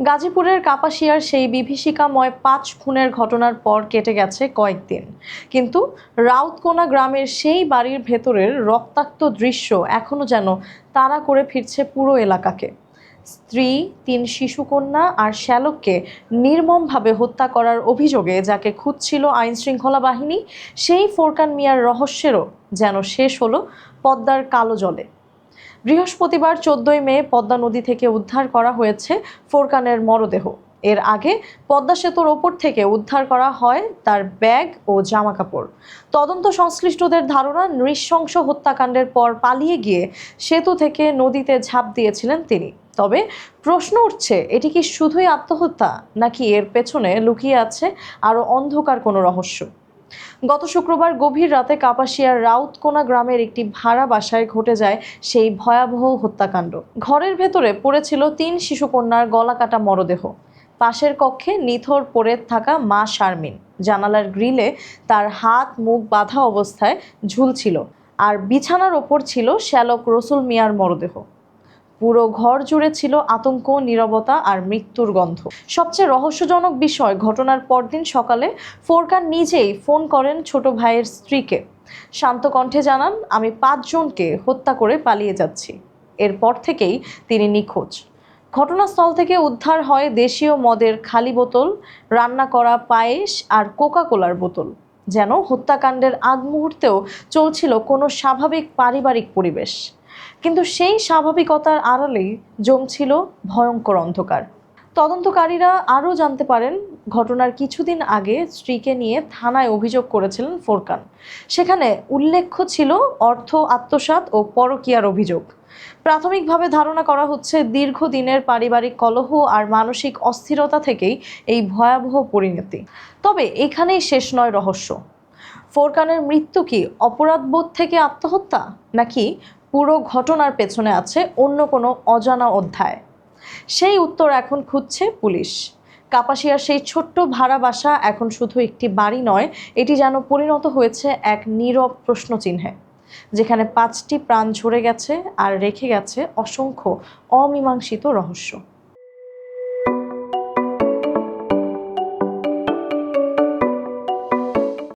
গাজীপুরের কাপাসিয়ার সেই বিভীষিকাময় ৫ খুনের ঘটনার পর কেটে গেছে কয়েকদিন, কিন্তু রাউতকোনা গ্রামের সেই বাড়ির ভেতরের রক্তাক্ত দৃশ্য এখনো যেন তাড়া করে ফিরছে পুরো এলাকাকে। স্ত্রী, ৩ শিশুকন্যা আর শ্যালককে নির্মমভাবে হত্যা করার অভিযোগে যাকে খুঁজছিল আইনশৃঙ্খলা বাহিনী, সেই ফোরকান মিয়ার রহস্যেরও যেন শেষ হলো পদ্মার কালো জলে। বৃহস্পতিবার ১৪ মে পদ্মা নদী থেকে উদ্ধার করা হয়েছে ফোরকানের মরদেহ। এর আগে পদ্মা সেতুর ওপর থেকে উদ্ধার করা হয় তার ব্যাগ ও জামাকাপড়। তদন্ত সংশ্লিষ্টদের ধারণা, নৃশংস হত্যাকাণ্ডের পর পালিয়ে গিয়ে সেতু থেকে নদীতে ঝাঁপ দিয়েছিলেন তিনি। তবে প্রশ্ন উঠছে, এটি কি শুধুই আত্মহত্যা, নাকি এর পেছনে লুকিয়ে আছে আরও অন্ধকার কোনো রহস্য? গত শুক্রবার গভীর রাতে কাপাসিয়ার রাউতকোনা গ্রামের একটি ভাড়া বাসায় ঘটে যায় সেই ভয়াবহ হত্যাকাণ্ড। ঘরের ভেতরে পড়েছিল ৩ শিশুকন্যার গলাকাটা মরদেহ। পাশের কক্ষে নিথর পড়ে থাকা মা শারমিন, জানালার গ্রিলে তার হাত মুখ বাঁধা অবস্থায় ঝুলছিল, আর বিছানার ওপর ছিল শ্যালক রসুল মিয়ার মরদেহ। পুরো ঘর জুড়ে ছিল আতঙ্ক, নীরবতা আর মৃত্যুর গন্ধ। সবচেয়ে রহস্যজনক বিষয়, ঘটনার পরদিন সকালে ফোরকান নিজেই ফোন করেন ছোট ভাইয়ের স্ত্রীকে। শান্ত কণ্ঠে জানান, আমি ৫ জনকে হত্যা করে পালিয়ে যাচ্ছি। এরপর থেকেই তিনি নিখোঁজ। ঘটনাস্থল থেকে উদ্ধার হয় দেশীয় মদের খালি বোতল, রান্না করা পায়েস আর কোকা কোলার বোতল। যেন হত্যাকাণ্ডের আগ মুহূর্তেও চলছিল কোনো স্বাভাবিক পারিবারিক পরিবেশ। কিন্তু সেই স্বাভাবিকতার আড়ালেই জমছিল ভয়ঙ্কর অন্ধকার। তদন্তকারীরা আরও জানতে পারেন, ঘটনার কিছুদিন আগে স্ত্রীকে নিয়ে থানায় অভিযোগ করেছিলেন ফোরকান। সেখানে উল্লেখ্য ছিল অর্থ আত্মসাৎ ও পরকীয়ার অভিযোগ। প্রাথমিকভাবে ধারণা করা হচ্ছে, দীর্ঘদিনের পারিবারিক কলহ আর মানসিক অস্থিরতা থেকেই এই ভয়াবহ পরিণতি। তবে এখানেই শেষ নয় রহস্য। ফোরকানের মৃত্যু কি অপরাধবোধ থেকে আত্মহত্যা, নাকি পুরো ঘটনার পেছনে আছে অন্য কোনো অজানা অধ্যায়? সেই উত্তর এখন খুঁজছে পুলিশ। কাপাসিয়ার সেই ছোট্ট ভাড়া বাসা এখন শুধু একটি বাড়ি নয়, এটি যেন পরিণত হয়েছে এক নীরব প্রশ্নচিহ্নে, যেখানে ৫টি প্রাণ ঝরে গেছে আর রেখে গেছে অসংখ্য অমীমাংসিত রহস্য।